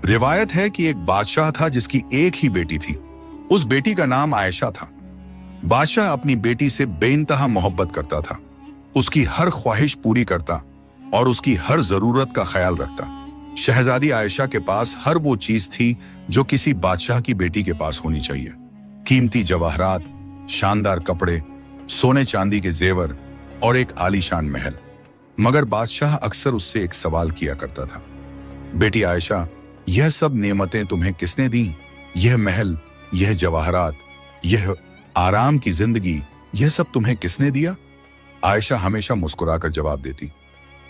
रिवायत है कि एक बादशाह था जिसकी एक ही बेटी थी। उस बेटी का नाम आयशा था। बादशाह अपनी बेटी से बेइंतहा मोहब्बत करता था, उसकी हर ख्वाहिश पूरी करता और उसकी हर जरूरत का ख्याल रखता। शहजादी आयशा के पास हर वो चीज थी जो किसी बादशाह की बेटी के पास होनी चाहिए। कीमती जवाहरात, शानदार कपड़े, सोने चांदी के जेवर और एक आलीशान महल। मगर बादशाह अक्सर उससे एक सवाल किया करता था, बेटी आयशा, यह सब नेमतें तुम्हें किसने दी? यह महल, यह जवाहरात, यह आराम की जिंदगी, यह सब तुम्हें किसने दिया? आयशा हमेशा मुस्कुराकर जवाब देती,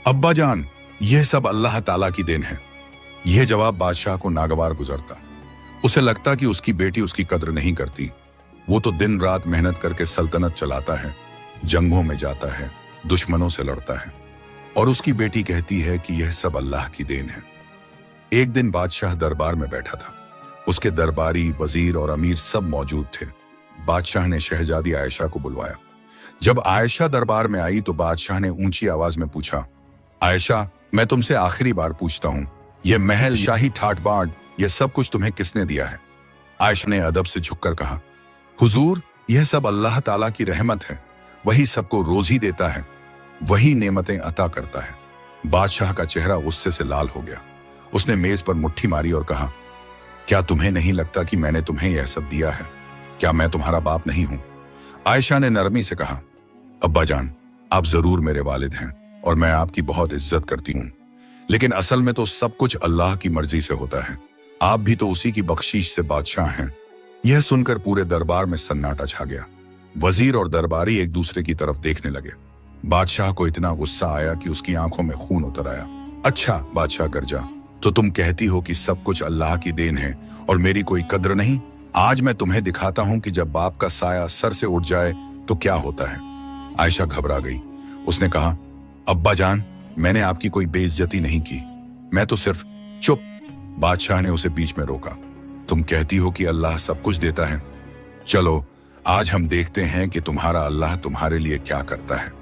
अब्बा जान, यह सब अल्लाह ताला की देन है। यह जवाब बादशाह को नागवार गुजरता। उसे लगता कि उसकी बेटी उसकी कद्र नहीं करती। वो तो दिन रात मेहनत करके सल्तनत चलाता है, जंगों में जाता है, दुश्मनों से लड़ता है, और उसकी बेटी कहती है कि यह सब अल्लाह की देन है। एक दिन बादशाह दरबार में बैठा था। उसके दरबारी, वजीर और अमीर सब मौजूद थे। बादशाह ने शहजादी आयशा को बुलवाया। जब आयशा दरबार में आई तो बादशाह ने ऊंची आवाज में पूछा, आयशा, मैं तुमसे आखिरी बार पूछता हूं, यह महल, शाही ठाट बाट, यह सब कुछ तुम्हें किसने दिया है? आयशा ने अदब से झुककर कहा, हुजूर, यह सब अल्लाह ताला की रहमत है। वही सबको रोजी देता है, वही नेमतें अता करता है। बादशाह का चेहरा गुस्से से लाल हो गया। उसने मेज पर मुट्ठी मारी और कहा, क्या तुम्हें नहीं लगता कि मैंने तुम्हें यह सब दिया है? क्या मैं तुम्हारा बाप नहीं हूं? आयशा ने नरमी से कहा, अब्बा जान, आप जरूर मेरे वालिद हैं और मैं आपकी बहुत इज्जत करती हूं, लेकिन असल में तो सब कुछ अल्लाह की मर्जी से होता है। आप भी तो उसी की बख्शीश से बादशाह हैं। यह सुनकर पूरे दरबार में सन्नाटा छा गया। वजीर और दरबारी एक दूसरे की तरफ देखने लगे। बादशाह को इतना गुस्सा आया कि उसकी आंखों में खून उतर आया। अच्छा बादशाह गर्जा, तो तुम कहती हो कि सब कुछ अल्लाह की देन है और मेरी कोई कद्र नहीं? आज मैं तुम्हें दिखाता हूं कि जब बाप का साया सर से उठ जाए तो क्या होता है। आयशा घबरा गई। उसने कहा, अब्बा जान, मैंने आपकी कोई बेइज्जती नहीं की, मैं तो सिर्फ। चुप! बादशाह ने उसे बीच में रोका। तुम कहती हो कि अल्लाह सब कुछ देता है। चलो आज हम देखते हैं कि तुम्हारा अल्लाह तुम्हारे लिए क्या करता है।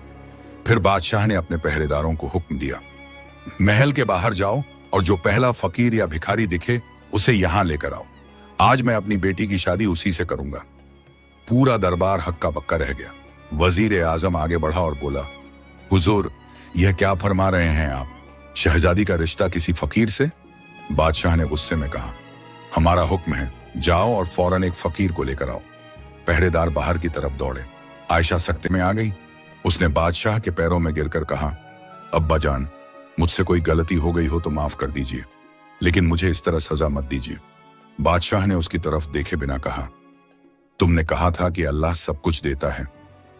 फिर बादशाह ने अपने पहरेदारों को हुक्म दिया, महल के बाहर जाओ और जो पहला फकीर या भिखारी दिखे उसे यहां लेकर आओ। आज मैं अपनी बेटी की शादी उसी से करूंगा। पूरा दरबार हक्का बक्का रह गया। वजीर आजम आगे बढ़ा और बोला, हुजूर, यह क्या फरमा रहे हैं आप? शहजादी का रिश्ता किसी फकीर से? बादशाह ने गुस्से में कहा, हमारा हुक्म है, जाओ और फौरन एक फकीर को लेकर आओ। पहरेदार बाहर की तरफ दौड़े। आयशा सख्ते में आ गई। उसने बादशाह के पैरों में गिरकर कहा, अब्बा जान, मुझसे कोई गलती हो गई हो तो माफ कर दीजिए, लेकिन मुझे इस तरह सजा मत दीजिए। बादशाह ने उसकी तरफ देखे बिना कहा, तुमने कहा था कि अल्लाह सब कुछ देता है,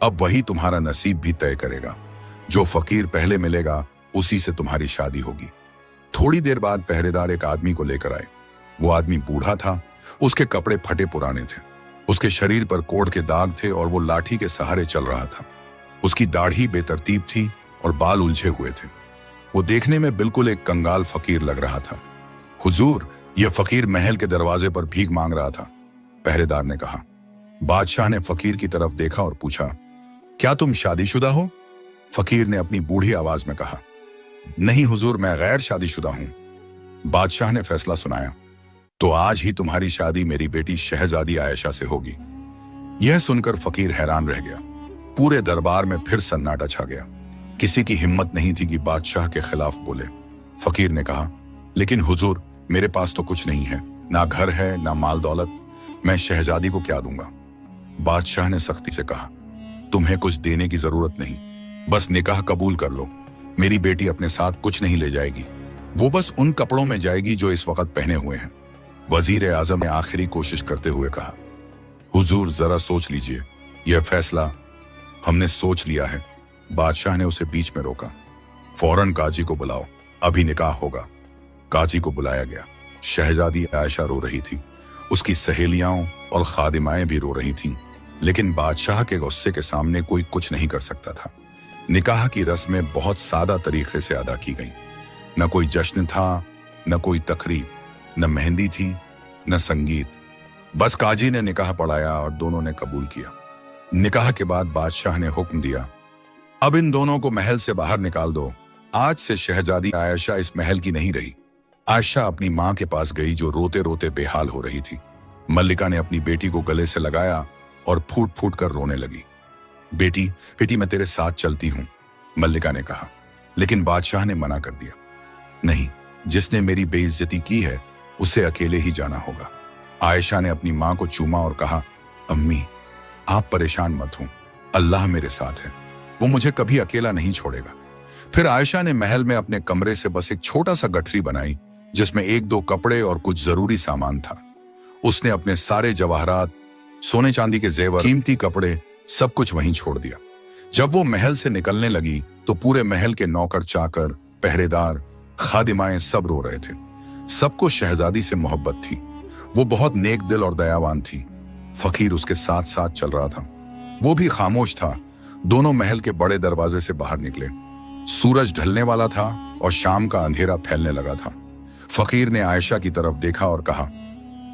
अब वही तुम्हारा नसीब भी तय करेगा। जो फकीर पहले मिलेगा उसी से तुम्हारी शादी होगी। थोड़ी देर बाद पहरेदार एक आदमी को लेकर आए। वो आदमी बूढ़ा था, उसके कपड़े फटे पुराने थे, उसके शरीर पर कोढ़ के दाग थे और वो लाठी के सहारे चल रहा था। उसकी दाढ़ी बेतरतीब थी और बाल उलझे हुए थे। वो देखने में बिल्कुल एक कंगाल फकीर लग रहा था। हुजूर, यह फकीर महल के दरवाजे पर भीख मांग रहा था, पहरेदार ने कहा। बादशाह ने फकीर की तरफ देखा और पूछा, क्या तुम शादीशुदा हो? फकीर ने अपनी बूढ़ी आवाज में कहा, नहीं हुजूर, मैं गैर शादीशुदा हूं। बादशाह ने फैसला सुनाया, तो आज ही तुम्हारी शादी मेरी बेटी शहजादी आयशा से होगी। यह सुनकर फकीर हैरान रह गया। पूरे दरबार में फिर सन्नाटा छा गया। किसी की हिम्मत नहीं थी कि बादशाह के खिलाफ बोले। फकीर ने कहा, लेकिन हुजूर, मेरे पास तो कुछ नहीं है, ना घर है, ना माल दौलत, मैं शहजादी को क्या दूंगा? बादशाह ने सख्ती से कहा, तुम्हें कुछ देने की जरूरत नहीं, बस निकाह कबूल कर लो। मेरी बेटी अपने साथ कुछ नहीं ले जाएगी, वो बस उन कपड़ों में जाएगी जो इस वक्त पहने हुए हैं। वजीर आजम ने आखिरी कोशिश करते हुए कहा, हुजूर, जरा सोच लीजिए, यह फैसला हमने सोच लिया है। बादशाह ने उसे बीच में रोका। फौरन काजी को बुलाओ, अभी निकाह होगा। काजी को बुलाया गया। शहजादी आयशा रो रही थी, उसकी सहेलियां और खादिमाएं भी रो रही थीं, लेकिन बादशाह के गुस्से के सामने कोई कुछ नहीं कर सकता था। निकाह की रस्में बहुत सादा तरीके से अदा की गईं। न कोई जश्न था, न कोई तकरीब, न मेहंदी थी, न संगीत। बस काजी ने निकाह पढ़ाया और दोनों ने कबूल किया। निकाह के बाद बादशाह ने हुक्म दिया, अब इन दोनों को महल से बाहर निकाल दो। आज से शहजादी आयशा इस महल की नहीं रही। आयशा अपनी माँ के पास गई जो रोते रोते बेहाल हो रही थी। मल्लिका ने अपनी बेटी को गले से लगाया और फूट फूट कर रोने लगी। बेटी बेटी मैं तेरे साथ चलती हूँ, मल्लिका ने कहा, लेकिन बादशाह ने मना कर दिया। नहीं, जिसने मेरी बेइज्जती की है उसे अकेले ही जाना होगा। आयशा ने अपनी माँ को चूमा और कहा, अम्मी आप परेशान मत हो, अल्लाह मेरे साथ है, वो मुझे कभी अकेला नहीं छोड़ेगा। फिर आयशा ने महल में अपने कमरे से बस एक छोटा सा गठरी बनाई जिसमें एक दो कपड़े और कुछ जरूरी सामान था। उसने अपने सारे जवाहरात, सोने चांदी के जेवर, कीमती कपड़े सब कुछ वहीं छोड़ दिया। जब वो महल से निकलने लगी तो पूरे महल के नौकर चाकर, पहरेदार, खादिमाएं सब रो रहे थे। सबको शहजादी से मोहब्बत थी। वो बहुत नेक दिल और दयावान थी। फकीर उसके साथ साथ चल रहा था। वो भी खामोश था। दोनों महल के बड़े दरवाजे से बाहर निकले। सूरज ढलने वाला था और शाम का अंधेरा फैलने लगा था। फकीर ने आयशा की तरफ देखा और कहा,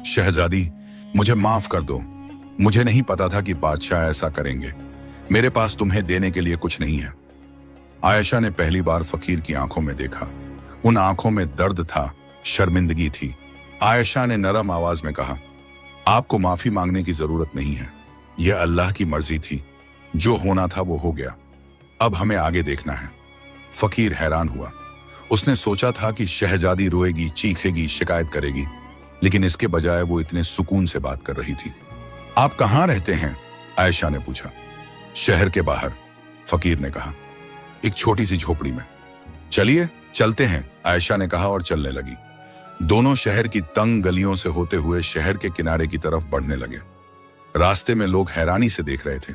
शहजादी मुझे माफ कर दो, मुझे नहीं पता था कि बादशाह ऐसा करेंगे। मेरे पास तुम्हें देने के लिए कुछ नहीं है। आयशा ने पहली बार फकीर की आंखों में देखा। उन आंखों में दर्द था, शर्मिंदगी थी। आयशा ने नरम आवाज में कहा, आपको माफी मांगने की जरूरत नहीं है, यह अल्लाह की मर्जी थी। जो होना था वो हो गया, अब हमें आगे देखना है। फकीर हैरान हुआ। उसने सोचा था कि शहजादी रोएगी, चीखेगी, शिकायत करेगी, लेकिन इसके बजाय वो इतने सुकून से बात कर रही थी। आप कहाँ रहते हैं? आयशा ने पूछा। शहर के बाहर, फकीर ने कहा, एक छोटी सी झोपड़ी में। चलिए चलते हैं, आयशा ने कहा और चलने लगी। दोनों शहर की तंग गलियों से होते हुए शहर के किनारे की तरफ बढ़ने लगे। रास्ते में लोग हैरानी से देख रहे थे।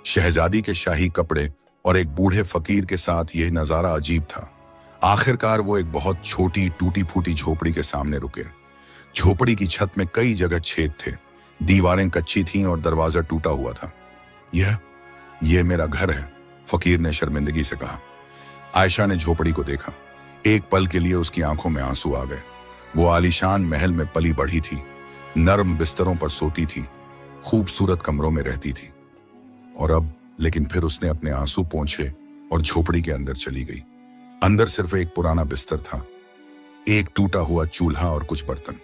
शहजादी के शाही कपड़े और एक बूढ़े फकीर के साथ यह नजारा अजीब था। आखिरकार वो एक बहुत छोटी टूटी फूटी झोपड़ी के सामने रुके। झोपड़ी की छत में कई जगह छेद थे, दीवारें कच्ची थीं और दरवाजा टूटा हुआ था। यह मेरा घर है, फकीर ने शर्मिंदगी से कहा। आयशा ने झोपड़ी को देखा। एक पल के लिए उसकी आंखों में आंसू आ गए। वो आलीशान महल में पली बढ़ी थी, नरम बिस्तरों पर सोती थी, खूबसूरत कमरों में रहती थी। और अब लेकिन फिर उसने अपने आंसू पोंछे और झोपड़ी के अंदर चली गई। अंदर सिर्फ एक पुराना बिस्तर था, एक टूटा हुआ चूल्हा और कुछ बर्तन।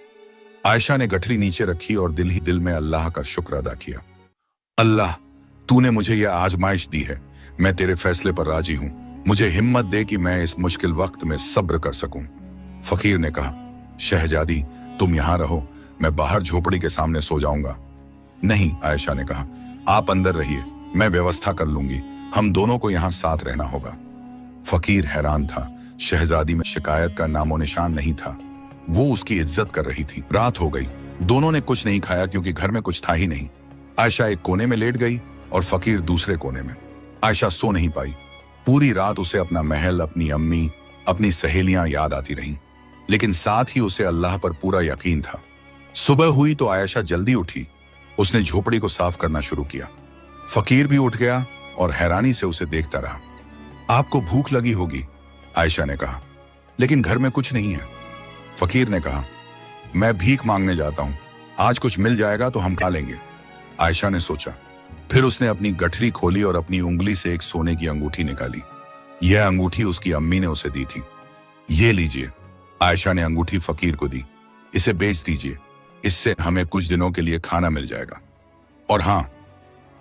आयशा ने गठरी नीचे रखी और दिल ही दिल में अल्लाह का शुक्र अदा किया। अल्लाह, तूने मुझे यह आजमाइश दी है, मैं तेरे फैसले पर राजी हूं। मुझे हिम्मत दे कि मैं इस मुश्किल वक्त में सब्र कर सकूं। फकीर ने कहा, शहजादी तुम यहां रहो, मैं बाहर झोपड़ी के सामने सो जाऊंगा। नहीं, आयशा ने कहा, आप अंदर रहिए, मैं व्यवस्था कर लूंगी, हम दोनों को यहां साथ रहना होगा। फकीर हैरान था। शहजादी में शिकायत का नामो निशान नहीं था। वो उसकी इज्जत कर रही थी। रात हो गई। दोनों ने कुछ नहीं खाया क्योंकि घर में कुछ था ही नहीं। आयशा एक कोने में लेट गई और फकीर दूसरे कोने में। आयशा सो नहीं पाई। पूरी रात उसे अपना महल, अपनी अम्मी, अपनी सहेलियां याद आती रहीं, लेकिन साथ ही उसे अल्लाह पर पूरा यकीन था। सुबह हुई तो आयशा जल्दी उठी। उसने झोपड़ी को साफ करना शुरू किया। फकीर भी उठ गया और हैरानी से उसे देखता रहा। आपको भूख लगी होगी, आयशा ने कहा, लेकिन घर में कुछ नहीं है। फकीर ने कहा, मैं भीख मांगने जाता हूं, आज कुछ मिल जाएगा तो हम खा लेंगे। आयशा ने सोचा। फिर उसने अपनी गठरी खोली और अपनी उंगली से एक सोने की अंगूठी निकाली। यह अंगूठी उसकी अम्मी ने उसे दी थी। ये लीजिए, आयशा ने अंगूठी फकीर को दी। इसे बेच दीजिए, इससे हमें कुछ दिनों के लिए खाना मिल जाएगा। और हाँ,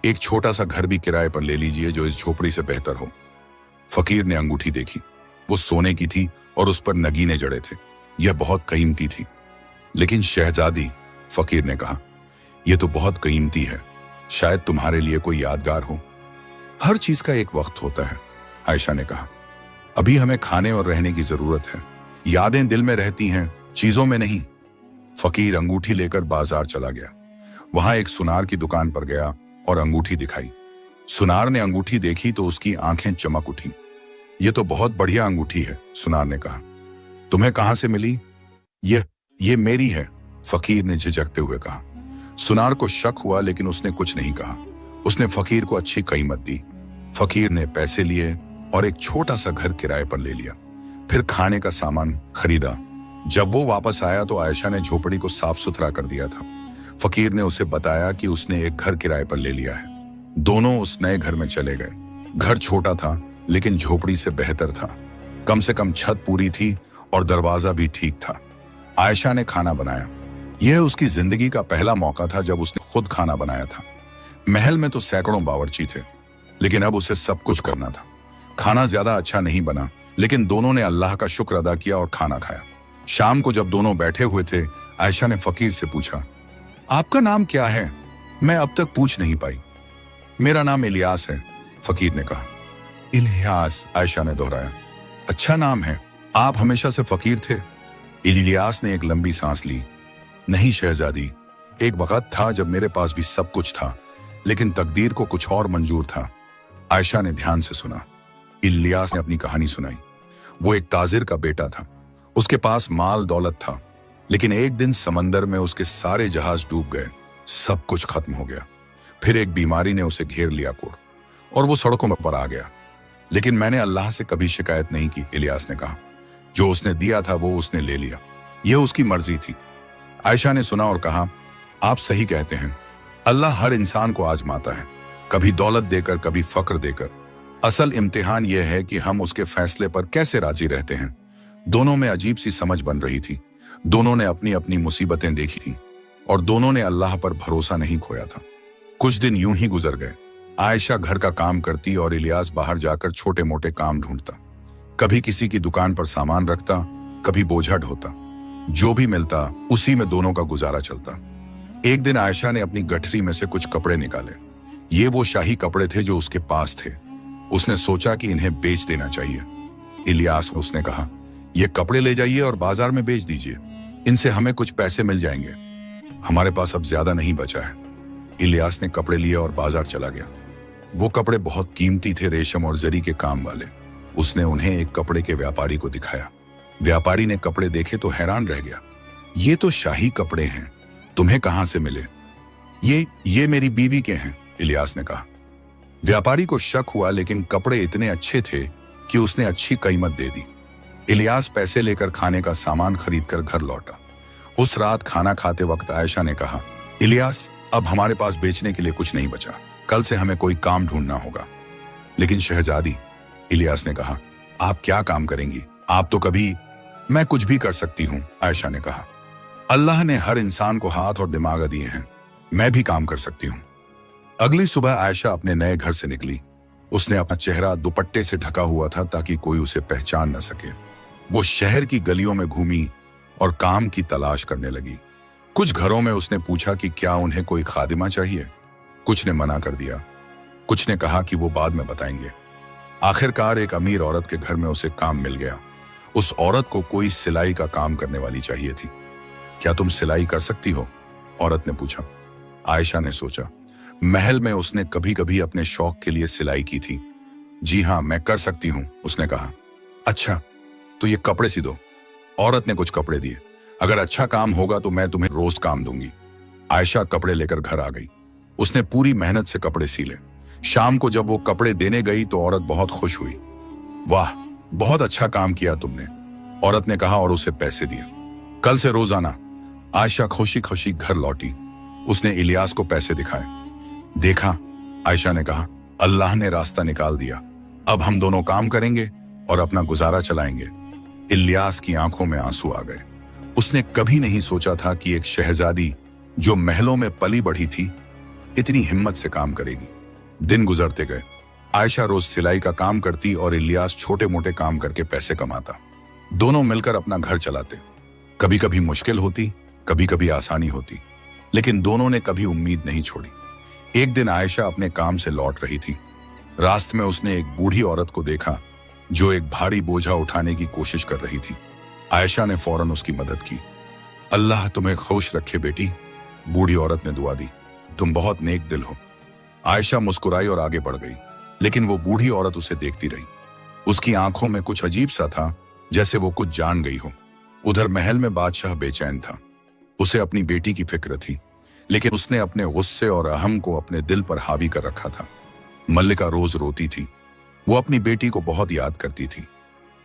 एक छोटा सा घर भी किराए पर ले लीजिए जो इस झोपड़ी से बेहतर हो। फकीर ने अंगूठी देखी। वो सोने की थी और उस पर नगीने जड़े थे। यह बहुत कीमती थी। लेकिन शहजादी, फकीर ने कहा, यह तो बहुत कीमती है, शायद तुम्हारे लिए कोई यादगार हो। हर चीज का एक वक्त होता है, आयशा ने कहा। अभी हमें खाने और रहने की जरूरत है। यादें दिल में रहती हैं, चीजों में नहीं। फकीर अंगूठी लेकर बाजार चला गया। वहां एक सुनार की दुकान पर गया और अंगूठी दिखाई। सुनार ने अंगूठी देखी तो उसकी आंखें चमक उठी। यह तो बहुत बढ़िया अंगूठी है, सुनार ने कहा। तुम्हें कहां से मिली? ये मेरी है, फकीर ने झिझकते हुए कहा। सुनार को शक हुआ लेकिन उसने कुछ नहीं कहा। उसने फकीर को अच्छी कीमत दी। फकीर ने पैसे लिए और एक छोटा सा घर किराए पर ले लिया। फिर खाने का सामान खरीदा। जब वो वापस आया तो आयशा ने झोपड़ी को साफ सुथरा कर दिया था। फकीर ने उसे बताया कि उसने एक घर किराए पर ले लिया है। दोनों उस नए घर में चले गए। घर छोटा था लेकिन झोपड़ी से बेहतर था। कम से कम छत पूरी थी और दरवाजा भी ठीक था। आयशा ने खाना बनाया। यह उसकी जिंदगी का पहला मौका था जब उसने खुद खाना बनाया था। महल में तो सैकड़ों बावर्ची थे, लेकिन अब उसे सब कुछ करना था। खाना ज्यादा अच्छा नहीं बना, लेकिन दोनों ने अल्लाह का शुक्र अदा किया और खाना खाया। शाम को जब दोनों बैठे हुए थे, आयशा ने फकीर से पूछा, आपका नाम क्या है? मैं अब तक पूछ नहीं पाई। मेरा नाम इलियास है, फकीर ने कहा। इलियास, आयशा ने दोहराया। अच्छा नाम है। आप हमेशा से फकीर थे? इलियास ने एक लंबी सांस ली। नहीं शहजादी, एक वक्त था जब मेरे पास भी सब कुछ था, लेकिन तकदीर को कुछ और मंजूर था। आयशा ने ध्यान से सुना। इलियास ने अपनी कहानी सुनाई। वो एक ताजिर का बेटा था। उसके पास माल दौलत था, लेकिन एक दिन समंदर में उसके सारे जहाज डूब गए। सब कुछ खत्म हो गया। फिर एक बीमारी ने उसे घेर लिया और वो सड़कों पर आ गया। लेकिन मैंने अल्लाह से कभी शिकायत नहीं की, इलियास ने कहा। जो उसने दिया था वो उसने ले लिया। यह उसकी मर्जी थी। आयशा ने सुना और कहा, आप सही कहते हैं। अल्लाह हर इंसान को आजमाता है, कभी दौलत देकर, कभी फक्र देकर। असल इम्तिहान यह है कि हम उसके फैसले पर कैसे राजी रहते हैं। दोनों में अजीब सी समझ बन रही थी। दोनों ने अपनी अपनी मुसीबतें देखी थी और दोनों ने अल्लाह पर भरोसा नहीं खोया था। कुछ दिन यूं ही गुजर गए। आयशा घर का काम करती और इलियास बाहर जाकर छोटे मोटे काम ढूंढता। कभी किसी की दुकान पर सामान रखता, कभी बोझा ढोता। जो भी मिलता उसी में दोनों का गुजारा चलता। एक दिन आयशा ने अपनी गठरी में से कुछ कपड़े निकाले। ये वो शाही कपड़े थे जो उसके पास थे। उसने सोचा कि इन्हें बेच देना चाहिए। इलियास, उसने कहा, ये कपड़े ले जाइए और बाजार में बेच दीजिए। इनसे हमें कुछ पैसे मिल जाएंगे। हमारे पास अब ज्यादा नहीं बचा है। इलियास ने कपड़े लिए और बाजार चला गया। वो कपड़े बहुत कीमती थे, रेशम और जरी के काम वाले। उसने उन्हें एक कपड़े के व्यापारी को दिखाया। व्यापारी ने कपड़े देखे तो हैरान रह गया। ये तो शाही कपड़े हैं, तुम्हें कहां से मिले? ये मेरी बीवी के हैं, इलियास ने कहा। व्यापारी को शक हुआ, लेकिन कपड़े इतने अच्छे थे कि उसने अच्छी कीमत दे दी। इलियास पैसे लेकर खाने का सामान खरीदकर घर लौटा। उस रात खाना खाते वक्त आयशा ने कहा, इलियास, अब हमारे पास बेचने के लिए कुछ नहीं बचा। कल से हमें कोई काम ढूंढना होगा। लेकिन शहजादी, इलियास ने कहा, आप क्या काम करेंगी? आप तो कभी। मैं कुछ भी कर सकती हूं, आयशा ने कहा। अल्लाह ने हर इंसान को हाथ और दिमाग दिए हैं। मैं भी काम कर सकती हूं। अगली सुबह आयशा अपने नए घर से निकली। उसने अपना चेहरा दुपट्टे से ढका हुआ था ताकि कोई उसे पहचान न सके। वो शहर की गलियों में घूमी और काम की तलाश करने लगी। कुछ घरों में उसने पूछा कि क्या उन्हें कोई खादिमा चाहिए। कुछ ने मना कर दिया। कुछ ने कहा कि वो बाद में बताएंगे। आखिरकार एक अमीर औरत के घर में उसे काम मिल गया। उस औरत को कोई सिलाई का काम करने वाली चाहिए थी। क्या तुम सिलाई कर सकती हो? औरत ने पूछा। आयशा ने सोचा। महल में उसने कभी कभी अपने शौक के लिए सिलाई की थी। जी हाँ, मैं कर सकती हूं, उसने कहा। अच्छा, तो ये कपड़े सी दो। औरत ने कुछ कपड़े दिए। अगर अच्छा काम होगा तो मैं तुम्हें रोज काम दूंगी। आयशा कपड़े लेकर घर आ गई। उसने पूरी मेहनत से कपड़े सीले। शाम को जब वो कपड़े देने गई तो औरत बहुत खुश हुई। वाह, बहुत अच्छा काम किया तुमने, औरत ने कहा और उसे पैसे दिए। कल से रोज आना। आयशा खुशी खुशी घर लौटी। उसने इलियास को पैसे दिखाए। देखा, आयशा ने कहा, अल्लाह ने रास्ता निकाल दिया। अब हम दोनों काम करेंगे और अपना गुजारा चलाएंगे। इलियास की आंखों में आंसू आ गए। उसने कभी नहीं सोचा था कि एक शहजादी जो महलों में पली बढ़ी थी, इतनी हिम्मत से काम करेगी। दिन गुजरते गए। आयशा रोज सिलाई का काम करती और इलियास छोटे मोटे काम करके पैसे कमाता। दोनों मिलकर अपना घर चलाते। कभी कभी मुश्किल होती, कभी कभी आसानी होती, लेकिन दोनों ने कभी उम्मीद नहीं छोड़ी। एक दिन आयशा अपने काम से लौट रही थी। रास्ते में उसने एक बूढ़ी औरत को देखा जो एक भारी बोझा उठाने की कोशिश कर रही थी। आयशा ने फौरन उसकी मदद की। अल्लाह तुम्हें खुश रखे बेटी, बूढ़ी औरत ने दुआ दी। तुम बहुत नेक दिल हो। आयशा मुस्कुराई और आगे बढ़ गई, लेकिन वो बूढ़ी औरत उसे देखती रही। उसकी आंखों में कुछ अजीब सा था, जैसे वो कुछ जान गई हो। उधर महल में बादशाह बेचैन था। उसे अपनी बेटी की फिक्र थी, लेकिन उसने अपने गुस्से और अहम को अपने दिल पर हावी कर रखा था। मल्लिका रोज रोती थी। वो अपनी बेटी को बहुत याद करती थी।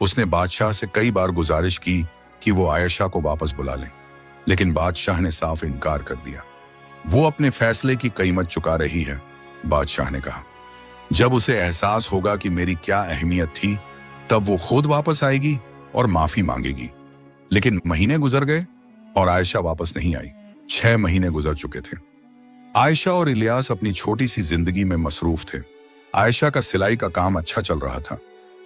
उसने बादशाह से कई बार गुजारिश की कि वो आयशा को वापस बुला ले, लेकिन बादशाह ने साफ इनकार कर दिया। वो अपने फैसले की कीमत चुका रही है, बादशाह ने कहा। जब उसे एहसास होगा कि मेरी क्या अहमियत थी, तब वो खुद वापस आएगी और माफी मांगेगी। लेकिन महीने गुजर गए और आयशा वापस नहीं आई। 6 महीने गुजर चुके थे। आयशा और इलियास अपनी छोटी सी जिंदगी में मसरूफ थे। आयशा का सिलाई का काम अच्छा चल रहा था।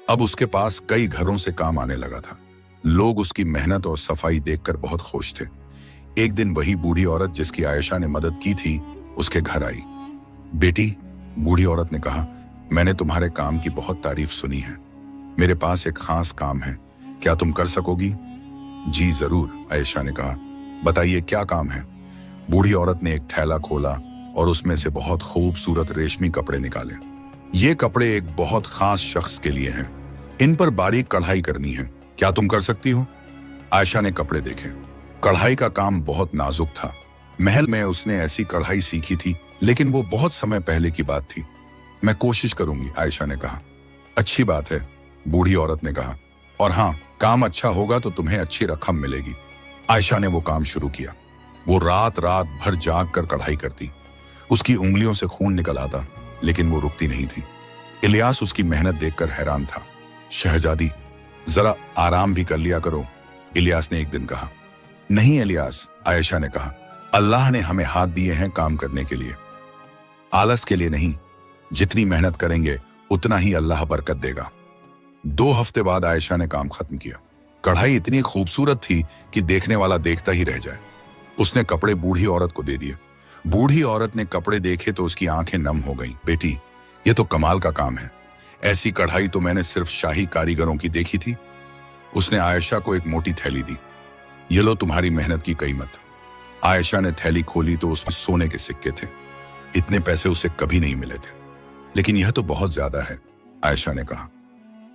अब उसके पास कई घरों से काम आने लगा था। लोग उसकी मेहनत और सफाई देखकर बहुत खुश थे। एक दिन वही बूढ़ी औरत जिसकी आयशा ने मदद की थी उसके घर आई। बेटी, बूढ़ी औरत ने कहा, मैंने तुम्हारे काम की बहुत तारीफ सुनी है। मेरे पास एक खास काम है, क्या तुम कर सकोगी? जी जरूर, आयशा ने कहा। बताइए क्या काम है? बूढ़ी औरत ने एक थैला खोला और उसमें से बहुत खूबसूरत रेशमी कपड़े निकाले। ये कपड़े एक बहुत खास शख्स के लिए हैं। इन पर बारीक कढ़ाई करनी है, क्या तुम कर सकती हो? आयशा ने कपड़े देखे। कढ़ाई का काम बहुत नाजुक था। महल में उसने ऐसी कढ़ाई सीखी थी, लेकिन वो बहुत समय पहले की बात थी। मैं कोशिश करूंगी, आयशा ने कहा। अच्छी बात है, बूढ़ी औरत ने कहा। और हाँ, काम अच्छा होगा तो तुम्हें अच्छी रकम मिलेगी। आयशा ने वो काम शुरू किया। वो रात रात भर जाग कर कढ़ाई करती। उसकी उंगलियों से खून निकल आता, लेकिन वो रुकती नहीं थी। इलियास उसकी मेहनत देखकर हैरान था। शहजादी, जरा आराम भी कर लिया करो, इलियास ने एक दिन कहा। नहीं इलियास, आयशा ने कहा, अल्लाह ने हमें हाथ दिए हैं काम करने के लिए, आलस के लिए नहीं। जितनी मेहनत करेंगे उतना ही अल्लाह बरकत देगा। 2 हफ्ते बाद आयशा ने काम खत्म किया। कढ़ाई इतनी खूबसूरत थी कि देखने वाला देखता ही रह जाए। उसने कपड़े बूढ़ी औरत को दे दिए। बूढ़ी औरत ने कपड़े देखे तो उसकी आंखें नम हो गईं। बेटी, ये तो कमाल का काम है। ऐसी कढ़ाई तो मैंने सिर्फ शाही कारीगरों की देखी थी। उसने आयशा को एक मोटी थैली दी। ये लो तुम्हारी मेहनत की कीमत। आयशा ने थैली खोली तो उसमें सोने के सिक्के थे। इतने पैसे उसे कभी नहीं मिले थे। लेकिन यह तो बहुत ज्यादा है, आयशा ने कहा।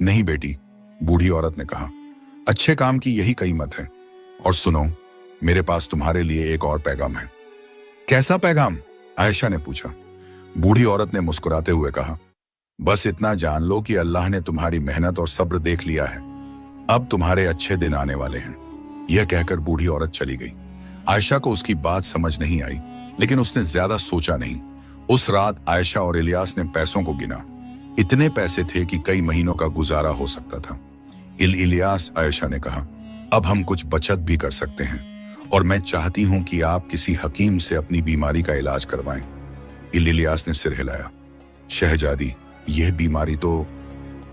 नहीं बेटी, बूढ़ी औरत ने कहा, अच्छे काम की यही कीमत है। और सुनो, मेरे पास तुम्हारे लिए एक और पैगाम है। कैसा पैगाम? आयशा ने पूछा। बूढ़ी औरत ने मुस्कुराते हुए कहा, बस इतना जान लो कि अल्लाह ने तुम्हारी मेहनत और सब्र देख लिया है। अब तुम्हारे अच्छे दिन आने वाले हैं। यह कहकर बूढ़ी औरत चली गई। आयशा को उसकी बात समझ नहीं आई, लेकिन उसने ज्यादा सोचा नहीं। उस रात आयशा और इलियास ने पैसों को गिना। इतने पैसे थे कि कई महीनों का गुजारा हो सकता था। इलियास, आयशा ने कहा, अब हम कुछ बचत भी कर सकते हैं और मैं चाहती हूं कि आप किसी हकीम से अपनी बीमारी का इलाज करवाएं। इलियास ने सिर हिलाया। शहजादी, यह बीमारी तो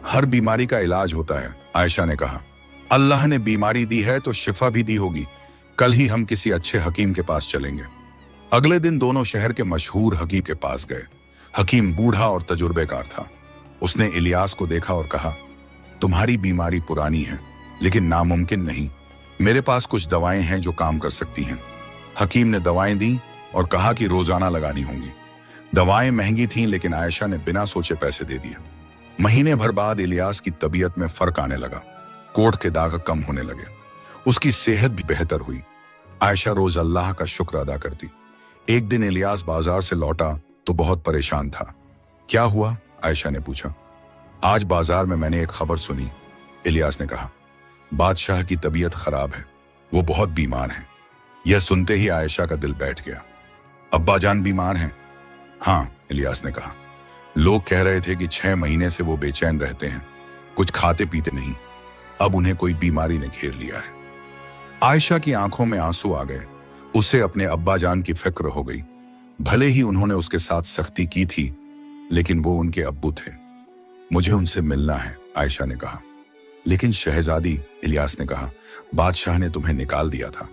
हर बीमारी का इलाज होता है, आयशा ने कहा। अल्लाह ने बीमारी दी है तो शिफा भी दी होगी। कल ही हम किसी अच्छे हकीम के पास चलेंगे। अगले दिन दोनों शहर के मशहूर हकीम के पास गए। हकीम बूढ़ा और तजुर्बेकार था। उसने इलियास को देखा और कहा, तुम्हारी बीमारी पुरानी है लेकिन नामुमकिन नहीं। मेरे पास कुछ दवाएं हैं जो काम कर सकती हैं। हकीम ने दवाएं दी और कहा कि रोजाना लगानी होंगी। दवाएं महंगी थीं, लेकिन आयशा ने बिना सोचे पैसे दे दिए। महीने भर बाद इलियास की तबीयत में फर्क आने लगा। कोढ़ के दाग कम होने लगे। उसकी सेहत भी बेहतर हुई। आयशा रोज अल्लाह का शुक्र अदा करती। एक दिन इलियास बाजार से लौटा तो बहुत परेशान था। क्या हुआ? आयशा ने पूछा। आज बाजार में मैंने एक खबर सुनी, इलियास ने कहा। बादशाह की तबीयत खराब है, वो बहुत बीमार हैं। यह सुनते ही आयशा का दिल बैठ गया। अब्बा जान बीमार हैं? हाँ, इलियास ने कहा। लोग कह रहे थे कि 6 महीने से वो बेचैन रहते हैं, कुछ खाते पीते नहीं। अब उन्हें कोई बीमारी ने घेर लिया है। आयशा की आंखों में आंसू आ गए। उसे अपने अब्बा जान की फिक्र हो गई। भले ही उन्होंने उसके साथ सख्ती की थी, लेकिन वो उनके अब्बू थे। मुझे उनसे मिलना है, आयशा ने कहा। लेकिन शहजादी, इलियास ने कहा, बादशाह ने तुम्हें निकाल दिया था।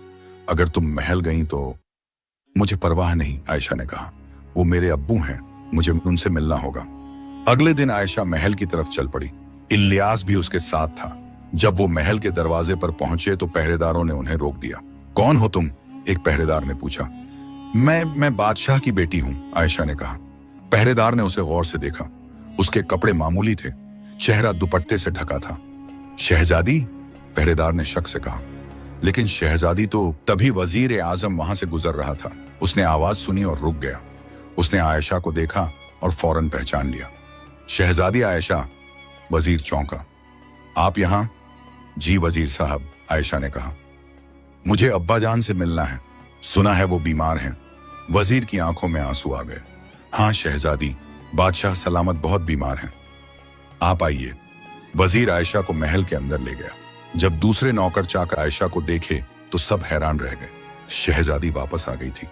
अगर तुम महल गई तो। मुझे परवाह नहीं, आयशा ने कहा। वो मेरे अब्बू हैं, मुझे उनसे मिलना होगा। अगले दिन आयशा महल की तरफ चल पड़ी। इलियास भी उसके साथ था। जब वो महल के दरवाजे पर पहुंचे तो पहरेदारों ने उन्हें रोक दिया। कौन हो तुम? एक पहरेदार ने पूछा। मैं बादशाह की बेटी हूं, आयशा ने कहा। पहरेदार ने उसे गौर से देखा। उसके कपड़े मामूली थे, चेहरा दुपट्टे से ढका था। शहजादी, पहरेदार ने शक से कहा। लेकिन शहजादी तो तभी वजीर आजम वहां से गुजर रहा था। उसने आवाज सुनी और रुक गया। उसने आयशा को देखा और फौरन पहचान लिया। शहजादी आयशा। वजीर चौंका। आप यहां? जी वजीर साहब, आयशा ने कहा। मुझे अब्बा जान से मिलना है, सुना है वो बीमार हैं। वजीर की आंखों में आंसू आ गए। हाँ शहजादी, बादशाह सलामत बहुत बीमार हैं। आप आइए। वजीर आयशा को महल के अंदर ले गया। जब दूसरे नौकर चाकर आयशा को देखे तो सब हैरान रह गए। शहजादी वापस आ गई थी।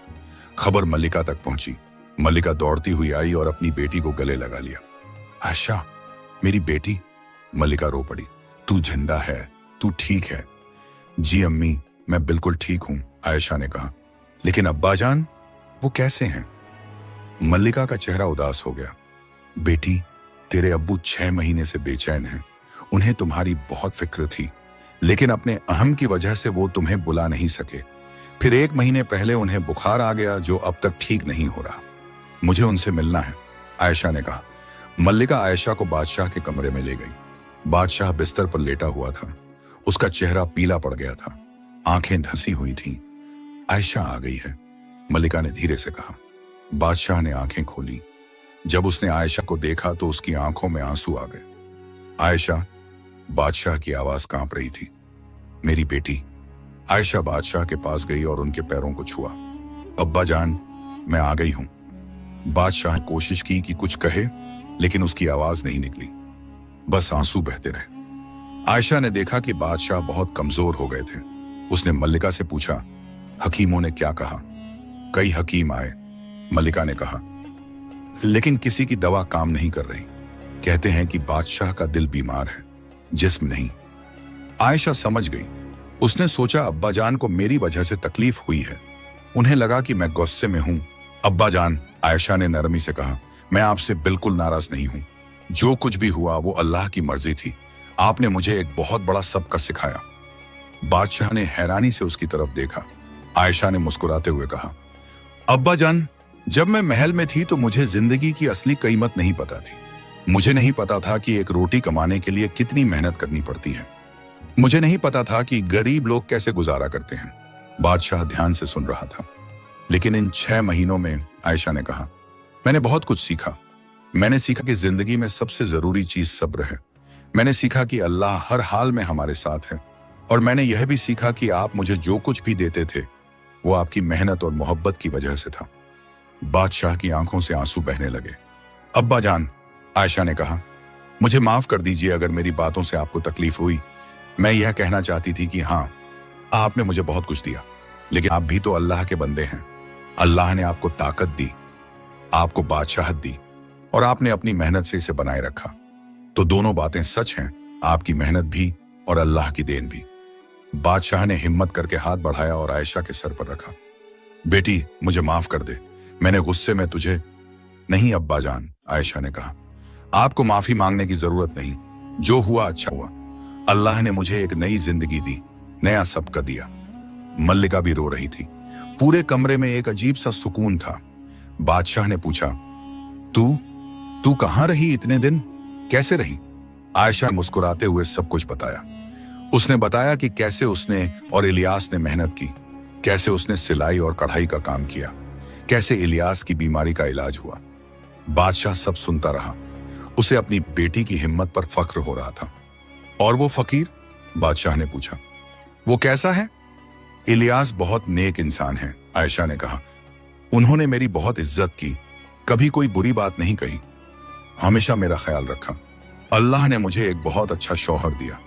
खबर मल्लिका तक पहुंची। मल्लिका दौड़ती हुई आई और अपनी बेटी को गले लगा लिया। आयशा, मेरी बेटी। मल्लिका रो पड़ी। तू जिंदा है, तू ठीक है? जी अम्मी, मैं बिल्कुल ठीक हूं, आयशा ने कहा। लेकिन अब्बाजान, वो कैसे हैं? मल्लिका का चेहरा उदास हो गया। बेटी, तेरे अब्बू 6 महीने से बेचैन हैं। उन्हें तुम्हारी बहुत फिक्र थी, लेकिन अपने अहम की वजह से वो तुम्हें बुला नहीं सके। फिर 1 महीने पहले उन्हें बुखार आ गया जो अब तक ठीक नहीं हो रहा। मुझे उनसे मिलना है, आयशा ने कहा। मल्लिका आयशा को बादशाह के कमरे में ले गई। बादशाह बिस्तर पर लेटा हुआ था। उसका चेहरा पीला पड़ गया था, आंखें धंसी हुई थीं। आयशा आ गई है, मल्लिका ने धीरे से कहा। बादशाह ने आंखें खोली। जब उसने आयशा को देखा तो उसकी आंखों में आंसू आ गए। आयशा, बादशाह की आवाज कांप रही थी। मेरी बेटी। आयशा बादशाह के पास गई और उनके पैरों को छुआ। अब्बा जान, मैं आ गई हूं। बादशाह ने कोशिश की कि कुछ कहे, लेकिन उसकी आवाज नहीं निकली, बस आंसू बहते रहे। आयशा ने देखा कि बादशाह बहुत कमजोर हो गए थे। उसने मल्लिका से पूछा, हकीमों ने क्या कहा? कई हकीम आए, मल्लिका ने कहा, लेकिन किसी की दवा काम नहीं कर रही। कहते हैं कि बादशाह का दिल बीमार है, जिस्म नहीं। आयशा समझ गई। उसने सोचा अब्बा जान को मेरी वजह से तकलीफ हुई है। उन्हें लगा कि मैं गुस्से में हूं। अब्बा जान, आयशा ने नरमी से कहा, मैं आपसे बिल्कुल नाराज नहीं हूं। जो कुछ भी हुआ वो अल्लाह की मर्जी थी। आपने मुझे एक बहुत बड़ा सबक सिखाया। बादशाह ने हैरानी से उसकी तरफ देखा। आयशा ने मुस्कुराते हुए कहा, अब्बा जान, जब मैं महल में थी तो मुझे जिंदगी की असली कीमत नहीं पता थी। मुझे नहीं पता था कि एक रोटी कमाने के लिए कितनी मेहनत करनी पड़ती है। मुझे नहीं पता था कि गरीब लोग कैसे गुजारा करते हैं। बादशाह ध्यान से सुन रहा था। लेकिन इन 6 महीनों में, आयशा ने कहा, मैंने बहुत कुछ सीखा। मैंने सीखा कि जिंदगी में सबसे जरूरी चीज सब्र है। मैंने सीखा कि अल्लाह हर हाल में हमारे साथ है। और मैंने यह भी सीखा कि आप मुझे जो कुछ भी देते थे वो आपकी मेहनत और मोहब्बत की वजह से था। बादशाह की आंखों से आंसू बहने लगे। अब्बा जान, आयशा ने कहा, मुझे माफ कर दीजिए अगर मेरी बातों से आपको तकलीफ हुई। मैं यह कहना चाहती थी कि हाँ, आपने मुझे बहुत कुछ दिया, लेकिन आप भी तो अल्लाह के बंदे हैं। अल्लाह ने आपको ताकत दी, आपको बादशाहत दी, और आपने अपनी मेहनत से इसे बनाए रखा। तो दोनों बातें सच हैं, आपकी मेहनत भी और अल्लाह की देन भी। बादशाह ने हिम्मत करके हाथ बढ़ाया और आयशा के सर पर रखा। बेटी, मुझे माफ कर दे, मैंने गुस्से में तुझे। नहीं अब्बा जान, आयशा ने कहा, आपको माफी मांगने की जरूरत नहीं। जो हुआ अच्छा हुआ। अल्लाह ने मुझे एक नई जिंदगी दी, नया सबक दिया। मल्लिका भी रो रही थी। पूरे कमरे में एक अजीब सा सुकून था। बादशाह ने पूछा, तू कहां रही इतने दिन? कैसे रही? आयशा मुस्कुराते हुए सब कुछ बताया। उसने बताया कि कैसे उसने और इलियास ने मेहनत की, कैसे उसने सिलाई और कढ़ाई का काम किया, कैसे इलियास की बीमारी का इलाज हुआ। बादशाह सब सुनता रहा। उसे अपनी बेटी की हिम्मत पर फख्र हो रहा था। और वो फकीर? बादशाह ने पूछा। वो कैसा है? इलियास बहुत नेक इंसान है, आयशा ने कहा। उन्होंने मेरी बहुत इज्जत की, कभी कोई बुरी बात नहीं कही, हमेशा मेरा ख्याल रखा। अल्लाह ने मुझे एक बहुत अच्छा शौहर दिया।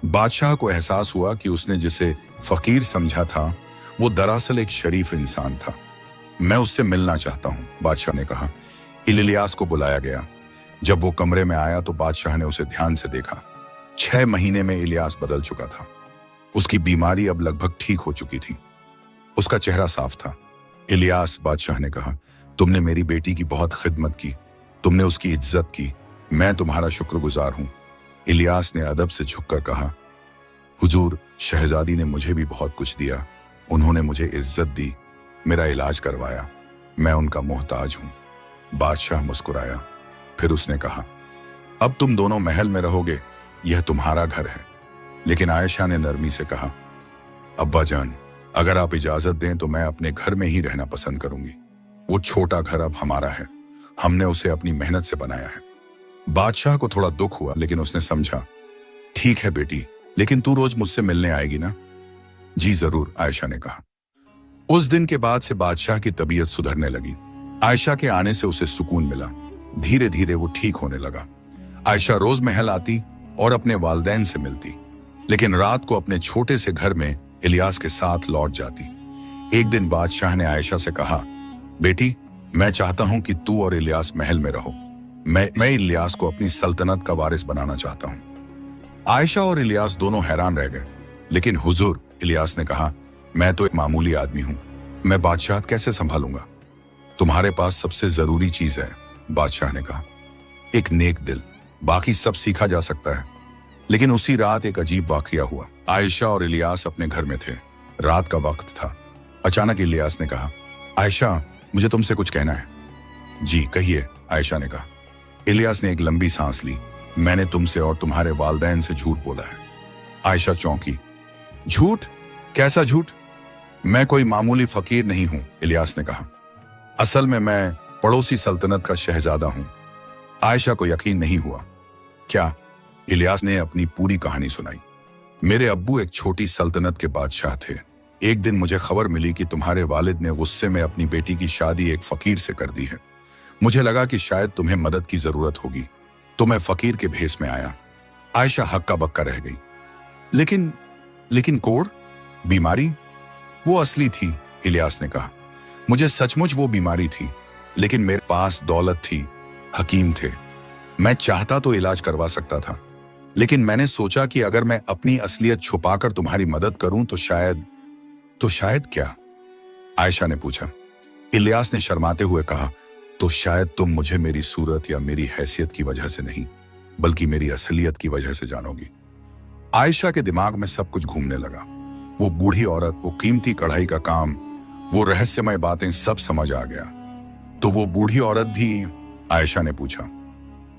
बादशाह को एहसास हुआ कि उसने जिसे फकीर समझा था वो दरअसल एक शरीफ इंसान था। मैं उससे मिलना चाहता हूं, बादशाह ने कहा। इलियास को बुलाया गया। जब वो कमरे में आया तो बादशाह ने उसे ध्यान से देखा। 6 महीने में इलियास बदल चुका था। उसकी बीमारी अब लगभग ठीक हो चुकी थी। उसका चेहरा साफ था। इलियास, बादशाह ने कहा, तुमने मेरी बेटी की बहुत खिदमत की, तुमने उसकी इज्जत की, मैं तुम्हारा शुक्रगुजार हूं। इलियास ने अदब से झुककर कहा, हुजूर, शहजादी ने मुझे भी बहुत कुछ दिया। उन्होंने मुझे इज्जत दी, मेरा इलाज करवाया, मैं उनका मोहताज हूं। बादशाह मुस्कुराया। फिर उसने कहा, अब तुम दोनों महल में रहोगे, यह तुम्हारा घर है। लेकिन आयशा ने नरमी से कहा, अब्बा जान, अगर आप इजाजत दें तो मैं अपने घर में ही रहना पसंद करूंगी। वो छोटा घर अब हमारा है, हमने उसे अपनी मेहनत से बनाया है। बादशाह को थोड़ा दुख हुआ, लेकिन उसने समझा, ठीक है बेटी, लेकिन तू रोज मुझसे मिलने आएगी ना? जी जरूर, आयशा ने कहा। उस दिन के बाद से बादशाह की तबीयत सुधरने लगी। आयशा के आने से उसे सुकून मिला। धीरे धीरे वो ठीक होने लगा। आयशा रोज महल आती और अपने वालिदैन से मिलती, लेकिन रात को अपने छोटे से घर में इलियास के साथ लौट जाती। एक दिन बादशाह ने आयशा से कहा, बेटी, मैं चाहता हूं कि तू और इलियास महल में रहो। मैं इलियास को अपनी सल्तनत का वारिस बनाना चाहता हूं। आयशा और इलियास दोनों हैरान रह गए। लेकिन हुजूर, इलियास ने कहा, मैं तो एक मामूली आदमी हूं, मैं बादशाह कैसे संभालूंगा? तुम्हारे पास सबसे जरूरी चीज है, बादशाह ने कहा, एक नेक दिल। बाकी सब सीखा जा सकता है। लेकिन उसी रात एक अजीब वाकया हुआ। आयशा और इलियास अपने घर में थे। रात का वक्त था। अचानक इलियास ने कहा, आयशा, मुझे तुमसे कुछ कहना है। जी कहिए, आयशा ने कहा। इलियास ने एक लंबी सांस ली। मैंने तुमसे और तुम्हारे वालिदैन से झूठ बोला है। आयशा चौंकी। झूठ? कैसा झूठ? मैं कोई मामूली फकीर नहीं हूं, इलियास ने कहा। असल में मैं पड़ोसी सल्तनत का शहजादा हूं। आयशा को यकीन नहीं हुआ। क्या? इलियास ने अपनी पूरी कहानी सुनाई। मेरे अब्बू एक छोटी सल्तनत के बादशाह थे। एक दिन मुझे खबर मिली कि तुम्हारे वालिद ने गुस्से में अपनी बेटी की शादी एक फकीर से कर दी है। मुझे लगा कि शायद तुम्हें मदद की जरूरत होगी, तो मैं फकीर के भेस में आया। आयशा हक्का बक्का रह गई। लेकिन कोढ़? बीमारी? वो असली थी, इलियास ने कहा। मुझे सचमुच वो बीमारी थी, लेकिन मेरे पास दौलत थी, हकीम थे। मैं चाहता तो इलाज करवा सकता था, लेकिन मैंने सोचा कि अगर मैं अपनी असलियत छुपाकर तुम्हारी मदद करूं तो शायद क्या? आयशा ने पूछा। इलियास ने शर्माते हुए कहा, तो शायद तुम मुझे मेरी सूरत या मेरी हैसियत की वजह से नहीं, बल्कि मेरी असलियत की वजह से जानोगी। आयशा के दिमाग में सब कुछ घूमने लगा। वो बूढ़ी औरत, वो कीमती कढ़ाई का काम, वो रहस्यमय बातें, सब समझ आ गया। तो वो बूढ़ी औरत भी? आयशा ने पूछा।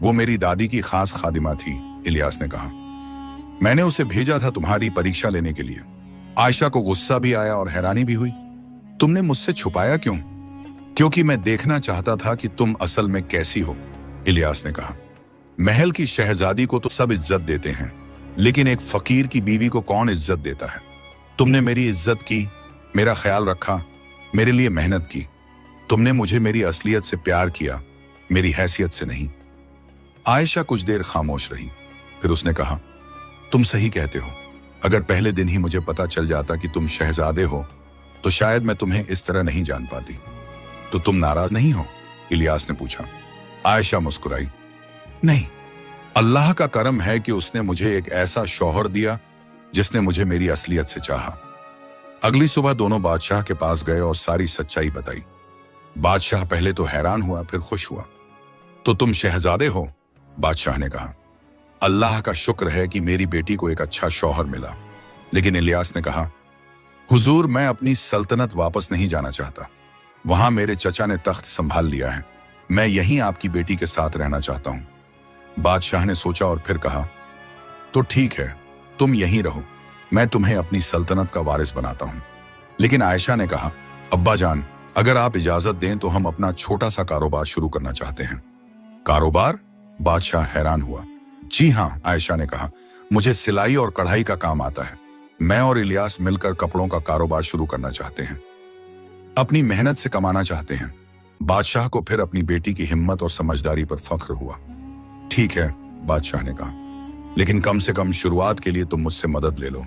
वो मेरी दादी की खास खादिमा थी, इलियास ने कहा। मैंने उसे भेजा था तुम्हारी परीक्षा लेने के लिए। आयशा को गुस्सा भी आया और हैरानी भी हुई। तुमने मुझसे छुपाया क्यों? क्योंकि मैं देखना चाहता था कि तुम असल में कैसी हो, इलियास ने कहा। महल की शहजादी को तो सब इज्जत देते हैं, लेकिन एक फकीर की बीवी को कौन इज्जत देता है? तुमने मेरी इज्जत की, मेरा ख्याल रखा, मेरे लिए मेहनत की। तुमने मुझे मेरी असलियत से प्यार किया, मेरी हैसियत से नहीं। आयशा कुछ देर खामोश रही। फिर उसने कहा, तुम सही कहते हो। अगर पहले दिन ही मुझे पता चल जाता कि तुम शहजादे हो, तो शायद मैं तुम्हें इस तरह नहीं जान पाती। तो तुम नाराज नहीं हो? इलियास ने पूछा। आयशा मुस्कुराई। नहीं, अल्लाह का करम है कि उसने मुझे एक ऐसा शौहर दिया जिसने मुझे मेरी असलियत से चाहा। अगली सुबह दोनों बादशाह के पास गए और सारी सच्चाई बताई। बादशाह पहले तो हैरान हुआ, फिर खुश हुआ। तो तुम शहजादे हो? बादशाह ने कहा। अल्लाह का शुक्र है कि मेरी बेटी को एक अच्छा शौहर मिला। लेकिन इलियास ने कहा, हुजूर, मैं अपनी सल्तनत वापस नहीं जाना चाहता। वहां मेरे चचा ने तख्त संभाल लिया है। मैं यहीं आपकी बेटी के साथ रहना चाहता हूं। बादशाह ने सोचा और फिर कहा, तो ठीक है, तुम यहीं रहो, मैं तुम्हें अपनी सल्तनत का वारिस बनाता हूं। लेकिन आयशा ने कहा, अब्बा जान, अगर आप इजाजत दें तो हम अपना छोटा सा कारोबार शुरू करना चाहते हैं। कारोबार? बादशाह हैरान हुआ। जी हां, आयशा ने कहा, मुझे सिलाई और कढ़ाई का काम आता है। मैं और इलियास मिलकर कपड़ों का कारोबार शुरू करना चाहते हैं, अपनी मेहनत से कमाना चाहते हैं। बादशाह को फिर अपनी बेटी की हिम्मत और समझदारी पर फख्र हुआ। ठीक है, बादशाह ने कहा, लेकिन कम से कम शुरुआत के लिए तुम मुझसे मदद ले लो।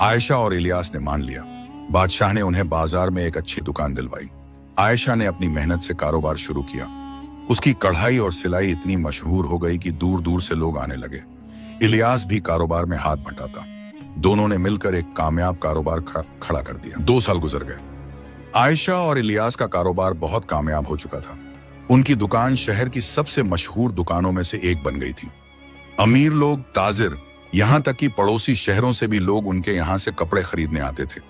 आयशा और इलियास ने मान लिया। बादशाह ने उन्हें बाजार में एक अच्छी दुकान दिलवाई। आयशा ने अपनी मेहनत से कारोबार शुरू किया। उसकी कढ़ाई और सिलाई इतनी मशहूर हो गई कि दूर दूर से लोग आने लगे। इलियास भी कारोबार में हाथ बटाता। दोनों ने मिलकर एक कामयाब कारोबार खड़ा कर दिया। 2 साल गुजर गए। आयशा और इलियास का कारोबार बहुत कामयाब हो चुका था। उनकी दुकान शहर की सबसे मशहूर दुकानों में से एक बन गई थी। अमीर लोग, ताजिर, यहां तक कि पड़ोसी शहरों से भी लोग उनके यहां से कपड़े खरीदने आते थे।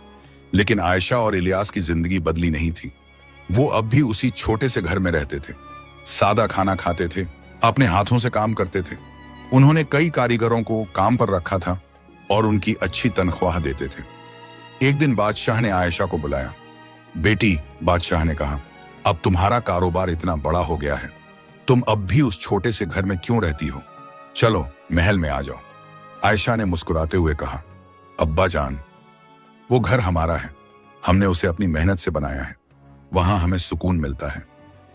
लेकिन आयशा और इलियास की जिंदगी बदली नहीं थी। वो अब भी उसी छोटे से घर में रहते थे, सादा खाना खाते थे, अपने हाथों से काम करते थे। उन्होंने कई कारीगरों को काम पर रखा था और उनकी अच्छी तनख्वाह देते थे। एक दिन बादशाह ने आयशा को बुलाया। बेटी, बादशाह ने कहा, अब तुम्हारा कारोबार इतना बड़ा हो गया है, तुम अब भी उस छोटे से घर में क्यों रहती हो? चलो महल में आ जाओ। आयशा ने मुस्कुराते हुए कहा, अब्बा जान, वो घर हमारा है, हमने उसे अपनी मेहनत से बनाया है। वहां हमें सुकून मिलता है।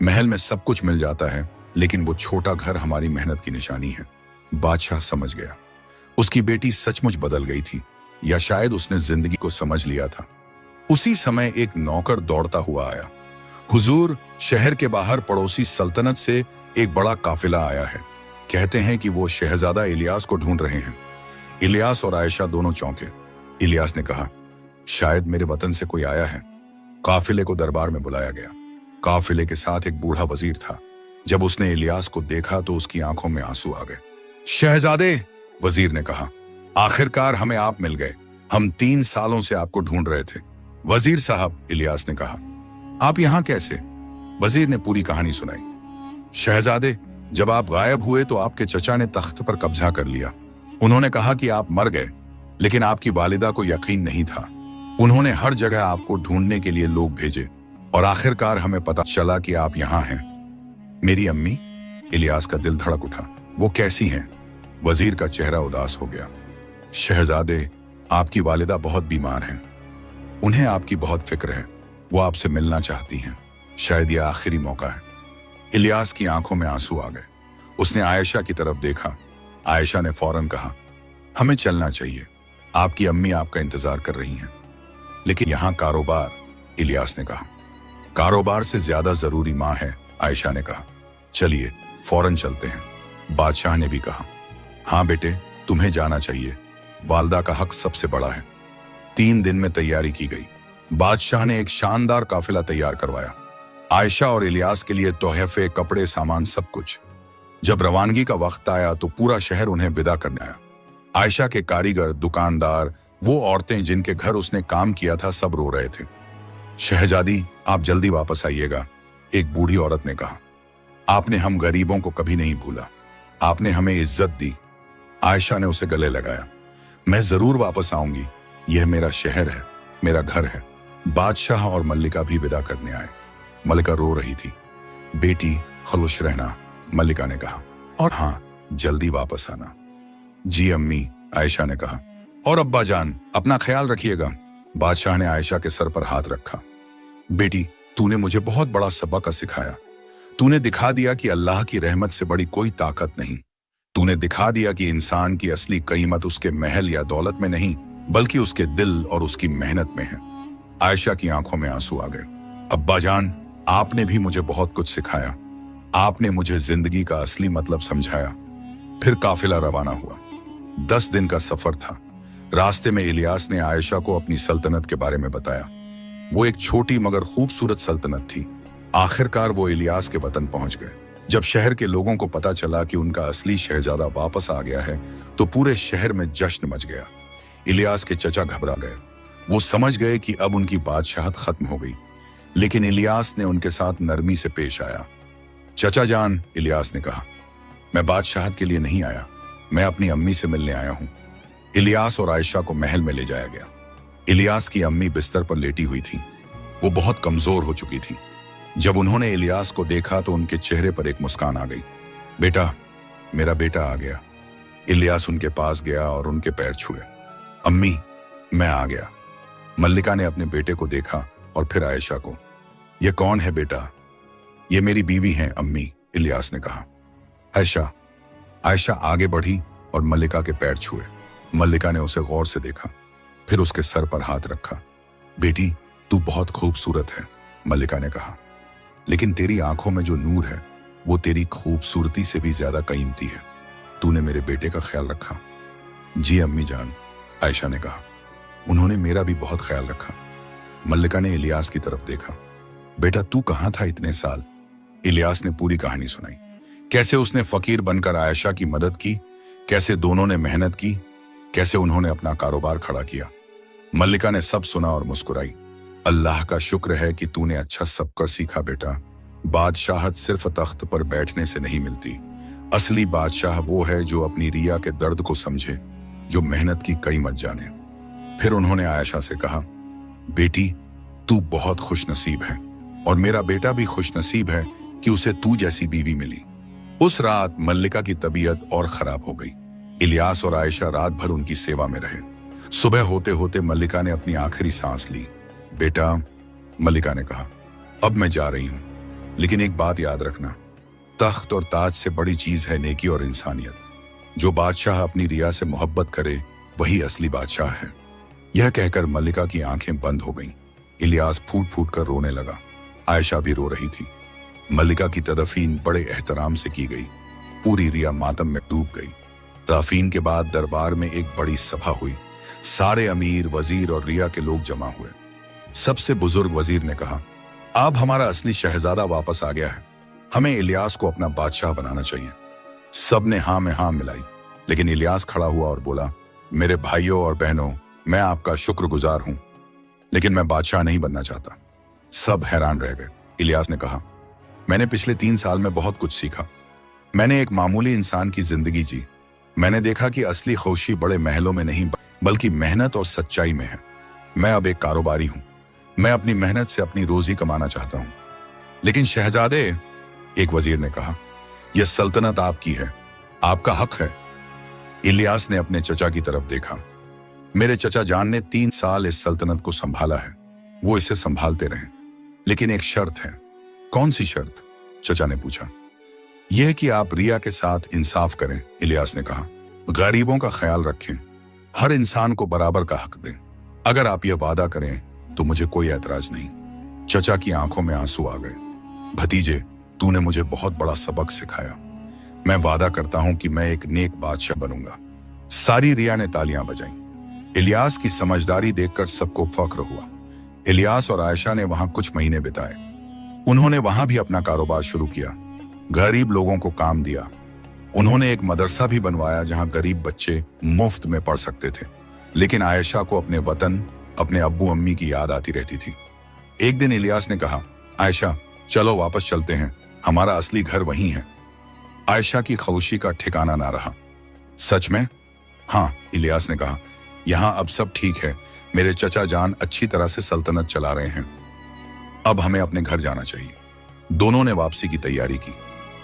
महल में सब कुछ मिल जाता है, लेकिन वो छोटा घर हमारी मेहनत की निशानी है। बादशाह समझ गया। उसकी बेटी सचमुच बदल गई थी, या शायद उसने जिंदगी को समझ लिया था। उसी समय एक नौकर दौड़ता हुआ आया। हुजूर, शहर के बाहर पड़ोसी सल्तनत से एक बड़ा काफिला आया है। कहते हैं कि वो शहजादा इलियास को ढूंढ रहे हैं। इलियास और आयशा दोनों चौंके। इलियास ने कहा, शायद मेरे वतन से कोई आया है। काफिले को दरबार में बुलाया गया। काफिले के साथ एक बूढ़ा वजीर था। जब उसने इलियास को देखा तो उसकी आंखों में आंसू आ गए। शहजादे, वजीर ने कहा, आखिरकार हमें आप मिल गए। हम 3 सालों से आपको ढूंढ रहे थे। वजीर साहब, इलियास ने कहा, आप यहां कैसे? वजीर ने पूरी कहानी सुनाई। शहजादे, जब आप गायब हुए तो आपके चचा ने तख्त पर कब्जा कर लिया। उन्होंने कहा कि आप मर गए, लेकिन आपकी वालिदा को यकीन नहीं था। उन्होंने हर जगह आपको ढूंढने के लिए लोग भेजे और आखिरकार हमें पता चला कि आप यहां हैं। मेरी अम्मी? इलियास का दिल धड़क उठा। वो कैसी हैं? वजीर का चेहरा उदास हो गया। शहजादे, आपकी वालिदा बहुत बीमार हैं। उन्हें आपकी बहुत फिक्र है। वो आपसे मिलना चाहती हैं। शायद यह आखिरी मौका है। इलियास की आंखों में आंसू आ गए। उसने आयशा की तरफ देखा। आयशा ने फौरन कहा, हमें चलना चाहिए। आपकी अम्मी आपका इंतजार कर रही हैं। लेकिन यहां कारोबार, इलियास ने कहा। कारोबार से ज्यादा जरूरी मां है, आयशा ने कहा। चलिए, फौरन चलते हैं। बादशाह ने भी कहा, हाँ बेटे, तुम्हें जाना चाहिए। वालदा का हक सबसे बड़ा है। 3 दिन में तैयारी की गई। बादशाह ने एक शानदार काफिला तैयार करवाया। आयशा और इलियास के लिए तोहफे, कपड़े, सामान, सब कुछ। जब रवानगी का वक्त आया तो पूरा शहर उन्हें विदा करने आया। आयशा के कारीगर, दुकानदार, वो औरतें जिनके घर उसने काम किया था, सब रो रहे थे। शहजादी, आप जल्दी वापस आइएगा, एक बूढ़ी औरत ने कहा। आपने हम गरीबों को कभी नहीं भूला। आपने हमें इज्जत दी। आयशा ने उसे गले लगाया। मैं जरूर वापस आऊंगी। यह मेरा शहर है, मेरा घर है। बादशाह और मल्लिका भी विदा करने आए। मल्लिका रो रही थी। बेटी, खुश रहना, मल्लिका ने कहा। और हाँ, जल्दी वापस आना। जी अम्मी, आयशा ने कहा। और अब्बा जान, अपना ख्याल रखिएगा। बादशाह ने आयशा के सर पर हाथ रखा। बेटी, तूने मुझे बहुत बड़ा सबक सिखाया। तूने दिखा दिया कि अल्लाह की रहमत से बड़ी कोई ताकत नहीं। तूने दिखा दिया कि इंसान की असली कीमत उसके महल या दौलत में नहीं, बल्कि उसके दिल और उसकी मेहनत में है। आयशा की आंखों में आंसू आ गए। अब्बा जान, आपने भी मुझे बहुत कुछ सिखाया। आपने मुझे जिंदगी का असली मतलब समझाया। फिर काफिला रवाना हुआ। 10 दिन का सफर था। रास्ते में इलियास ने आयशा को अपनी सल्तनत के बारे में बताया। वो एक छोटी मगर खूबसूरत सल्तनत थी। आखिरकार वो इलियास के वतन पहुंच गए। जब शहर के लोगों को पता चला कि उनका असली शहजादा वापस आ गया है तो पूरे शहर में जश्न मच गया। इलियास के चचा घबरा गए। वो समझ गए कि अब उनकी बादशाहत खत्म हो गई। लेकिन इलियास ने उनके साथ नरमी से पेश आया। चचा जान, इलियास ने कहा, मैं बादशाहत के लिए नहीं आया, मैं अपनी अम्मी से मिलने आया हूं। इलियास और आयशा को महल में ले जाया गया। इलियास की अम्मी बिस्तर पर लेटी हुई थी। वो बहुत कमजोर हो चुकी थी। जब उन्होंने इलियास को देखा तो उनके चेहरे पर एक मुस्कान आ गई। बेटा, मेरा बेटा आ गया। इलियास उनके पास गया और उनके पैर छुए। अम्मी, मैं आ गया। मल्लिका ने अपने बेटे को देखा और फिर आयशा को। यह कौन है बेटा? ये मेरी बीवी हैं अम्मी, इलियास ने कहा। आयशा आगे बढ़ी और मल्लिका के पैर छुए। मल्लिका ने उसे गौर से देखा, फिर उसके सर पर हाथ रखा। बेटी, तू बहुत खूबसूरत है, मल्लिका ने कहा। लेकिन तेरी आंखों में जो नूर है वो तेरी खूबसूरती से भी ज्यादा कीमती है। तूने मेरे बेटे का ख्याल रखा। जी अम्मी जान, आयशा ने कहा। उन्होंने मेरा भी बहुत ख्याल रखा। मल्लिका ने इलियास की तरफ देखा। बेटा, तू कहां था इतने साल? इलियास ने पूरी कहानी सुनाई। कैसे उसने फकीर बनकर आयशा की मदद की, कैसे दोनों ने मेहनत की, कैसे उन्होंने अपना कारोबार खड़ा किया। मल्लिका ने सब सुना और मुस्कुराई। अल्लाह का शुक्र है कि तूने अच्छा सबक सीखा बेटा। बादशाहत सिर्फ तख्त पर बैठने से नहीं मिलती। असली बादशाह वो है जो अपनी रिया के दर्द को समझे, जो मेहनत की कीमत जाने। फिर उन्होंने आयशा से कहा, बेटी, तू बहुत खुशनसीब है और मेरा बेटा भी खुशनसीब है कि उसे तू जैसी बीवी मिली। उस रात मल्लिका की तबीयत और खराब हो गई। इलियास और आयशा रात भर उनकी सेवा में रहे। सुबह होते होते मल्लिका ने अपनी आखिरी सांस ली। बेटा, मल्लिका ने कहा, अब मैं जा रही हूं, लेकिन एक बात याद रखना, तख्त और ताज से बड़ी चीज है नेकी और इंसानियत। जो बादशाह अपनी रिया से मोहब्बत करे वही असली बादशाह है। यह कहकर मल्लिका की आंखें बंद हो गईं। इलियास फूट फूट कर रोने लगा। आयशा भी रो रही थी। मल्लिका की तदफीन बड़े एहतराम से की गई। पूरी रिया मातम में डूब गई। तदफीन के बाद दरबार में एक बड़ी सभा हुई। सारे अमीर, वजीर और रिया के लोग जमा हुए। सबसे बुजुर्ग वजीर ने कहा, अब हमारा असली शहजादा वापस आ गया है, हमें इलियास को अपना बादशाह बनाना चाहिए। सबने हाँ में हाँ मिलाई, लेकिन इलियास खड़ा हुआ और बोला, मेरे भाइयों और बहनों, मैं आपका शुक्रगुजार हूं, लेकिन मैं बादशाह नहीं बनना चाहता। सब हैरान रह गए। इलियास ने कहा, मैंने पिछले 3 साल में बहुत कुछ सीखा। मैंने एक मामूली इंसान की जिंदगी जी। मैंने देखा कि असली खुशी बड़े महलों में नहीं, बल्कि मेहनत और सच्चाई में है। मैं अब एक कारोबारी हूं। मैं अपनी मेहनत से अपनी रोजी कमाना चाहता हूं। लेकिन शहजादे, एक वजीर ने कहा, यह सल्तनत आपकी है, आपका हक है। इलियास ने अपने चचा की तरफ देखा। मेरे चचा जान ने 3 साल इस सल्तनत को संभाला है, वो इसे संभालते रहें, लेकिन एक शर्त है। कौन सी शर्त? चचा ने पूछा। यह कि आप रिया के साथ इंसाफ करें, इलियास ने कहा। गरीबों का ख्याल रखें, हर इंसान को बराबर का हक दें। अगर आप यह वादा करें तो मुझे कोई एतराज नहीं। चचा की आंखों में आंसू आ गए। भतीजे, तूने मुझे बहुत बड़ा सबक सिखाया। मैं वादा करता हूं कि मैं एक नेक बादशाह बनूंगा। सारी रिया ने तालियां बजाईं। इलियास की समझदारी देखकर सबको फख्र हुआ। इलियास और आयशा ने वहां कुछ महीने बिताए। उन्होंने वहां भी अपना कारोबार शुरू किया, गरीब लोगों को काम दिया। उन्होंने एक मदरसा भी बनवाया जहां गरीब बच्चे मुफ्त में पढ़ सकते थे। लेकिन आयशा को अपने वतन, अपने अब्बू अम्मी की याद आती रहती थी। एक दिन इलियास ने कहा, आयशा चलो वापस चलते हैं, हमारा असली घर वहीं है। आयशा की खामोशी का ठिकाना ना रहा। सच में? हाँ, इलियास ने कहा, यहां अब सब ठीक है। मेरे चचा जान अच्छी तरह से सल्तनत चला रहे हैं। अब हमें अपने घर जाना चाहिए। दोनों ने वापसी की तैयारी की।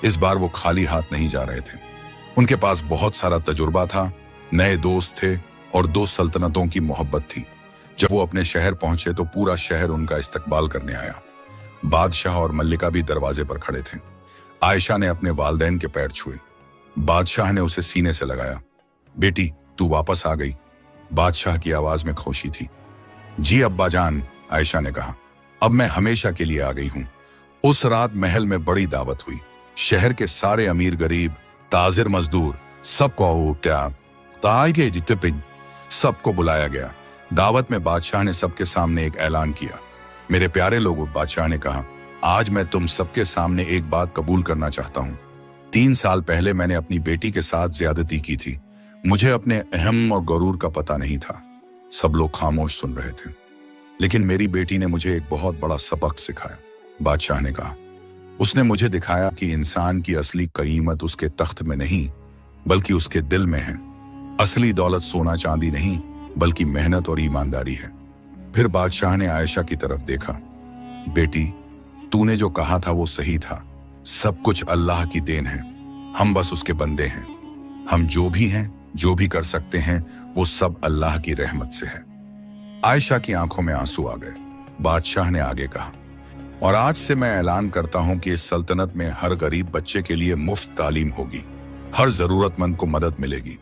इस बार वो खाली हाथ नहीं जा रहे थे। उनके पास बहुत सारा तजुर्बा था, नए दोस्त थे और 2 सल्तनतों की मोहब्बत थी। जब वो अपने शहर पहुंचे तो पूरा शहर उनका इस्तकबाल करने आया। बादशाह और मल्लिका भी दरवाजे पर खड़े थे। आयशा ने अपने वालदैन के पैर छुए। बादशाह ने उसे सीने से लगाया। बेटी, तू वापस आ गई। बादशाह की आवाज में खुशी थी। जी अब्बा जान, आयशा ने कहा, अब मैं हमेशा के लिए आ गई हूं। उस रात महल में बड़ी दावत हुई। शहर के सारे अमीर गरीब, ताजिर मजदूर, सबको बुलाया गया। दावत में बादशाह ने सबके सामने एक ऐलान किया। मेरे प्यारे लोगों, बादशाह ने कहा, आज मैं तुम सबके सामने एक बात कबूल करना चाहता हूं। 3 साल पहले मैंने अपनी बेटी के साथ ज्यादती की थी। मुझे अपने अहम और गरूर का पता नहीं था। सब लोग खामोश सुन रहे थे। लेकिन मेरी बेटी ने मुझे एक बहुत बड़ा सबक सिखाया, बादशाह ने कहा। उसने मुझे दिखाया कि इंसान की असली कीमत उसके तख्त में नहीं, बल्कि उसके दिल में है। असली दौलत सोना चांदी नहीं, बल्कि मेहनत और ईमानदारी है। फिर बादशाह ने आयशा की तरफ देखा। बेटी, तूने जो कहा था वो सही था। सब कुछ अल्लाह की देन है, हम बस उसके बंदे हैं। हम जो भी हैं, जो भी कर सकते हैं, वो सब अल्लाह की रहमत से है। आयशा की आंखों में आंसू आ गए। बादशाह ने आगे कहा, और आज से मैं ऐलान करता हूं कि इस सल्तनत में हर गरीब बच्चे के लिए मुफ्त तालीम होगी, हर जरूरतमंद को मदद मिलेगी,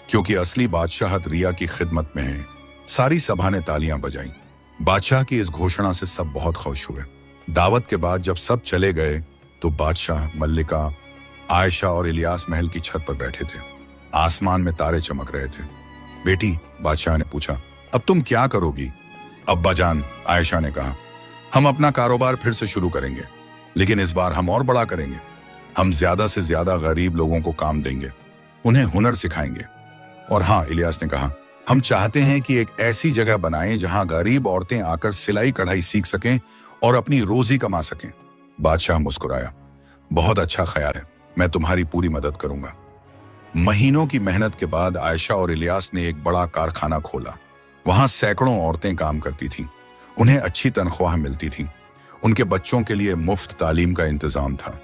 क्योंकि असली बादशाहत रिया की खिदमत में है। सारी सभा ने तालियां बजाईं। बादशाह की इस घोषणा से सब बहुत खुश हुए। दावत के बाद जब सब चले गए तो बादशाह, मल्लिका, आयशा और इलियास महल की छत पर बैठे थे। आसमान में तारे चमक रहे थे। बेटी, बादशाह ने पूछा, अब तुम क्या करोगी? अब्बा जान, आयशा ने कहा, हम अपना कारोबार फिर से शुरू करेंगे, लेकिन इस बार हम और बड़ा करेंगे। हम ज्यादा से ज्यादा गरीब लोगों को काम देंगे, उन्हें हुनर सिखाएंगे। और हाँ, इलियास ने कहा, हम चाहते हैं कि एक ऐसी जगह बनाएं जहां गरीब औरतें आकर सिलाई कढ़ाई सीख सकें और अपनी रोजी कमा सकें। बादशाह मुस्कुराया। बहुत अच्छा ख्याल है, मैं तुम्हारी पूरी मदद करूंगा। महीनों की मेहनत के बाद आयशा और इलियास ने एक बड़ा कारखाना खोला। वहां सैकड़ों औरतें काम करती थीं। उन्हें अच्छी तनख्वाह मिलती थी। उनके बच्चों के लिए मुफ्त तालीम का इंतजाम था।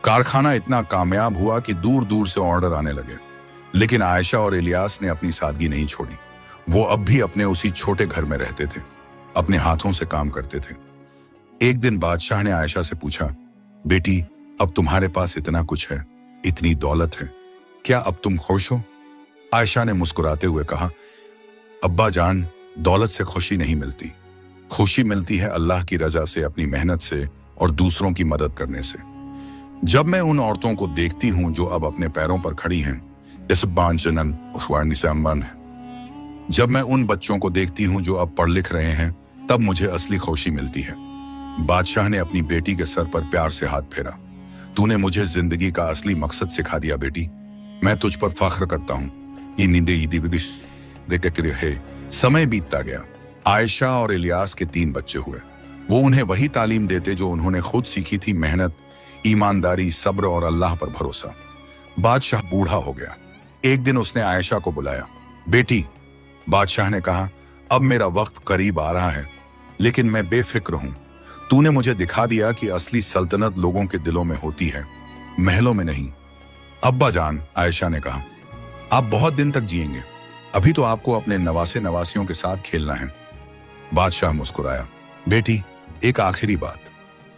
कारखाना इतना कामयाब हुआ कि दूर दूर से ऑर्डर आने लगे। लेकिन आयशा और इलियास ने अपनी सादगी नहीं छोड़ी। वो अब भी अपने उसी छोटे घर में रहते थे, अपने हाथों से काम करते थे। एक दिन बादशाह ने आयशा से पूछा, बेटी, अब तुम्हारे पास इतना कुछ है, इतनी दौलत है, क्या अब तुम खुश हो? आयशा ने मुस्कुराते हुए कहा, अब्बा जान, दौलत से खुशी नहीं मिलती, खुशी मिलती है अल्लाह की रजा से, अपनी मेहनत से और दूसरों की मदद करने से। जब मैं उन औरतों को देखती हूँ जो अब अपने पैरों पर खड़ी हैं, जैसे बांचनन उस्वानिसामन है, जब मैं उन बच्चों को देखती हूँ जो अब पढ़ लिख रहे हैं, तब मुझे असली खुशी मिलती है। बादशाह ने अपनी बेटी के सर पर प्यार से हाथ फेरा। तूने मुझे जिंदगी का असली मकसद सिखा दिया बेटी, मैं तुझ पर फख्र करता हूँ। ये नींदे ईदी विदिश देखे है। समय बीतता गया। आयशा और इलियास के 3 बच्चे हुए। वो उन्हें वही तालीम देते जो उन्होंने खुद सीखी थी, मेहनत, ईमानदारी, सब्र और अल्लाह पर भरोसा। बादशाह बूढ़ा हो गया। एक दिन उसने आयशा को बुलाया। बेटी, बादशाह ने कहा, अब मेरा वक्त करीब आ रहा है, लेकिन मैं बेफिक्र हूं। तूने मुझे दिखा दिया कि असली सल्तनत लोगों के दिलों में होती है, महलों में नहीं। अब्बा जान, आयशा ने कहा, आप बहुत दिन तक जिएंगे, अभी तो आपको अपने नवासे नवासियों के साथ खेलना है। बादशाह मुस्कुराया। बेटी, एक आखिरी बात,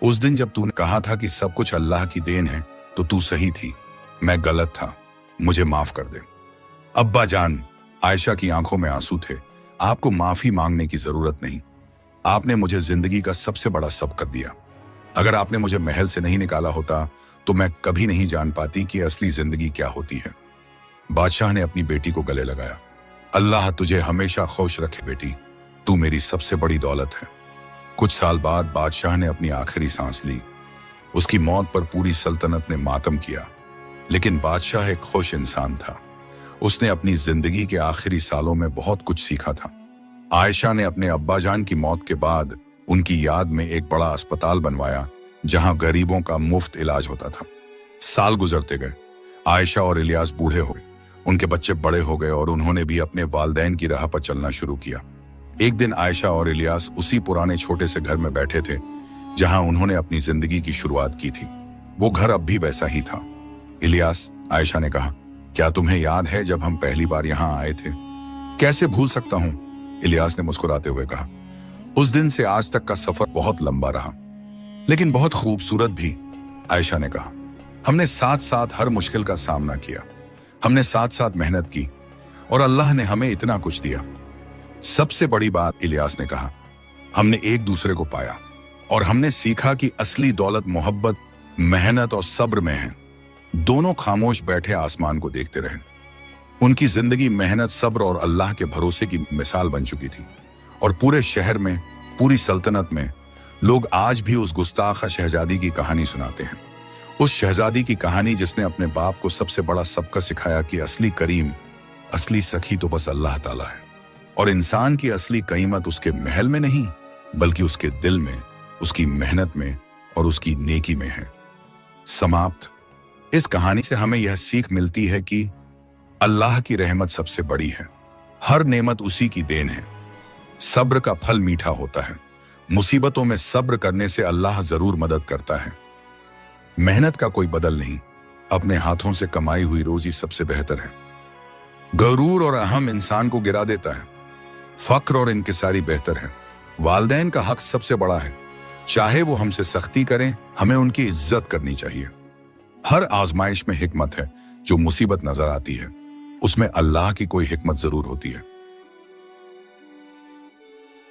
उस दिन जब तूने कहा था कि सब कुछ अल्लाह की देन है, तो तू सही थी, मैं गलत था, मुझे माफ कर दे। अब्बा जान, आयशा की आंखों में आंसू थे। आपको माफी मांगने की जरूरत नहीं, आपने मुझे जिंदगी का सबसे बड़ा सबक दिया। अगर आपने मुझे महल से नहीं निकाला होता तो मैं कभी नहीं जान पाती कि असली जिंदगी क्या होती है। बादशाह ने अपनी बेटी को गले लगाया। अल्लाह तुझे हमेशा खुश रखे बेटी, तू मेरी सबसे बड़ी दौलत है। कुछ साल बाद बादशाह ने अपनी आखिरी सांस ली। उसकी मौत पर पूरी सल्तनत ने मातम किया, लेकिन बादशाह एक खुश इंसान था। उसने अपनी जिंदगी के आखिरी सालों में बहुत कुछ सीखा था। आयशा ने अपने अब्बा जान की मौत के बाद उनकी याद में एक बड़ा अस्पताल बनवाया, जहां गरीबों का मुफ्त इलाज होता था। साल गुजरते गए। आयशा और इलियास बूढ़े हो गए, उनके बच्चे बड़े हो गए और उन्होंने भी अपने वालिदैन की राह पर चलना शुरू किया। एक दिन आयशा और इलियास उसी पुराने छोटे से घर में बैठे थे जहां उन्होंने अपनी जिंदगी की शुरुआत की थी। वो घर अब भी वैसा ही था। इलियास, आयशा ने कहा, क्या तुम्हें याद है जब हम पहली बार यहाँ आए थे? कैसे भूल सकता हूं, इलियास ने मुस्कुराते हुए कहा। उस दिन से आज तक का सफर बहुत लंबा रहा, लेकिन बहुत खूबसूरत भी, आयशा ने कहा। हमने साथ साथ हर मुश्किल का सामना किया, हमने साथ साथ मेहनत की और अल्लाह ने हमें इतना कुछ दिया। सबसे बड़ी बात, इलियास ने कहा, हमने एक दूसरे को पाया और हमने सीखा कि असली दौलत मोहब्बत, मेहनत और सब्र में है। दोनों खामोश बैठे आसमान को देखते रहे। उनकी जिंदगी मेहनत, सब्र और अल्लाह के भरोसे की मिसाल बन चुकी थी और पूरे शहर में, पूरी सल्तनत में लोग आज भी उस गुस्ताखा शहजादी की कहानी सुनाते हैं। उस शहजादी की कहानी जिसने अपने बाप को सबसे बड़ा सबक सिखाया कि असली करीम, असली सखी तो बस अल्लाह ताला है और इंसान की असली कीमत उसके महल में नहीं, बल्कि उसके दिल में, उसकी मेहनत में और उसकी नेकी में है। समाप्त। इस कहानी से हमें यह सीख मिलती है कि अल्लाह की रहमत सबसे बड़ी है, हर नेमत उसी की देन है। सब्र का फल मीठा होता है, मुसीबतों में सब्र करने से अल्लाह जरूर मदद करता है। मेहनत का कोई बदल नहीं, अपने हाथों से कमाई हुई रोजी सबसे बेहतर है। गरूर और अहम इंसान को गिरा देता है, फक्र और इनकिसारी बेहतर है। वालिदैन का हक सबसे बड़ा है, चाहे वो हमसे सख्ती करें, हमें उनकी इज्जत करनी चाहिए। हर आजमाइश में हिकमत है, जो मुसीबत नजर आती है उसमें अल्लाह की कोई हिकमत जरूर होती है।